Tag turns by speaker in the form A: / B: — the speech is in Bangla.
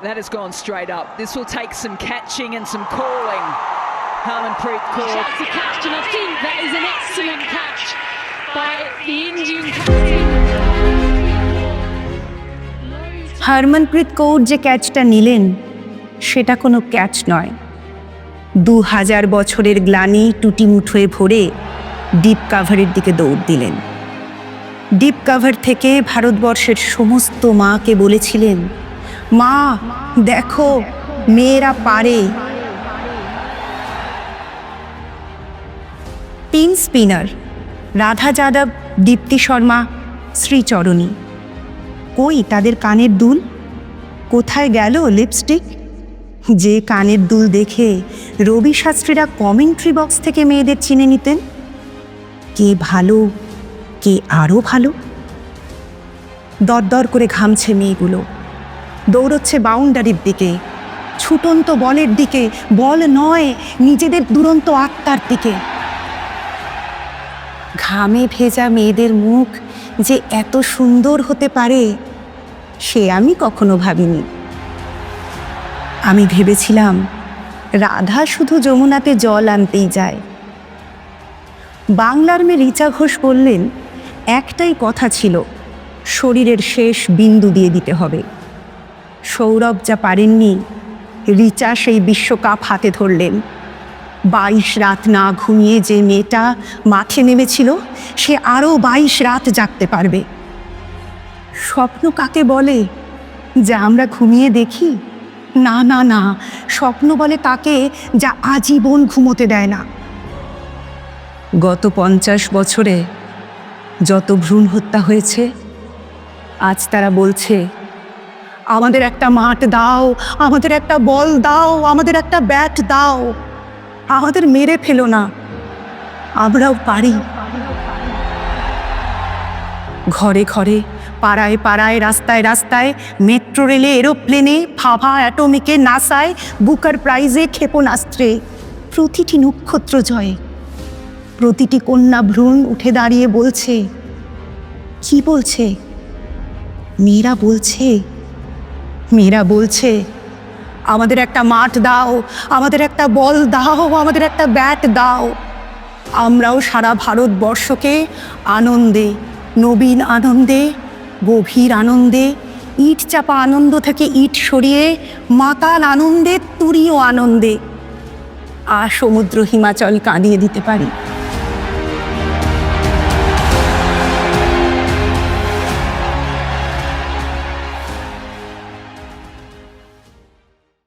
A: That has gone straight up. This will take some catching and some calling. Harmanpreet Kaur.
B: That's a catch, and I think that is an excellent catch by the Indian captain.
C: Harmanpreet Kaur যে ক্যাচটা নিলেন সেটা কোনো ক্যাচ নয়। 2000 বছরের গ্লানি টুটি মুঠোয় ভরে ডিপ কাভারের দিকে দৌড় দিলেন। ডিপ কাভার থেকে ভারতবর্ষের সমস্ত মাকে বলেছিলেন, মা দেখো মেয়েরা পারে। তিন স্পিনার রাধা যাদব, দীপ্তি শর্মা, শ্রীচরণী, কই তাদের কানের দুল? কোথায় গেল লিপস্টিক? যে কানের দুল দেখে রবি শাস্ত্রীরা কমেন্ট্রি বক্স থেকে মেয়েদের চিনে নিতেন কে ভালো কে আরও ভালো। দরদর করে ঘামছে মেয়েগুলো, দৌড়চ্ছে বাউন্ডারির দিকে, ছুটন্ত বলের দিকে, বল নয় নিজেদের দুরন্ত আত্মার দিকে। ঘামে ভেজা মেয়েদের মুখ যে এত সুন্দর হতে পারে সে আমি কখনো ভাবিনি। আমি ভেবেছিলাম রাধা শুধু যমুনাতে জল আনতেই যায়। বাংলার মেয়ে রিচা ঘোষ বললেন, একটাই কথা ছিল, শরীরের শেষ বিন্দু দিয়ে দিতে হবে। সৌরভ যা পারেননি, রিচা সেই বিশ্বকাপ হাতে ধরলেন। 22 রাত না ঘুমিয়ে যে মেয়েটা মাঠে নেমেছিল সে আরও 22 রাত জাগতে পারবে। স্বপ্ন কাকে বলে যা আমরা ঘুমিয়ে দেখি? না না না, স্বপ্ন বলে তাকে যা আজীবন ঘুমোতে দেয় না। গত 50 বছরে যত ভ্রূণ হত্যা হয়েছে, আজ তারা বলছে, আমাদের একটা মাঠ দাও, আমাদের একটা বল দাও, আমাদের একটা ব্যাট দাও, আমাদের মেরে ফেলো না, আমরাও পারি। ঘরে ঘরে, পাড়ায় পাড়ায়, রাস্তায় রাস্তায়, মেট্রো রেলে, এরোপ্লেনে, ভাভা অ্যাটমিকে, নাসায়, বুকার প্রাইজে, ক্ষেপণাস্ত্রে, প্রতিটি নক্ষত্র জয়ে প্রতিটি কন্যা ভ্রূণ উঠে দাঁড়িয়ে বলছে, কি বলছে? মেয়েরা বলছে, মেয়েরা বলছে, আমাদের একটা মাঠ দাও, আমাদের একটা বল দাও, আমাদের একটা ব্যাট দাও। আমরাও সারা ভারতবর্ষকে আনন্দে, নবীন আনন্দে, গভীর আনন্দে, ইট চাপা আনন্দ থেকে ইট সরিয়ে মাতাল আনন্দে, তুরীয় আনন্দে সমুদ্র হিমাচল কাঁদিয়ে দিতে পারি।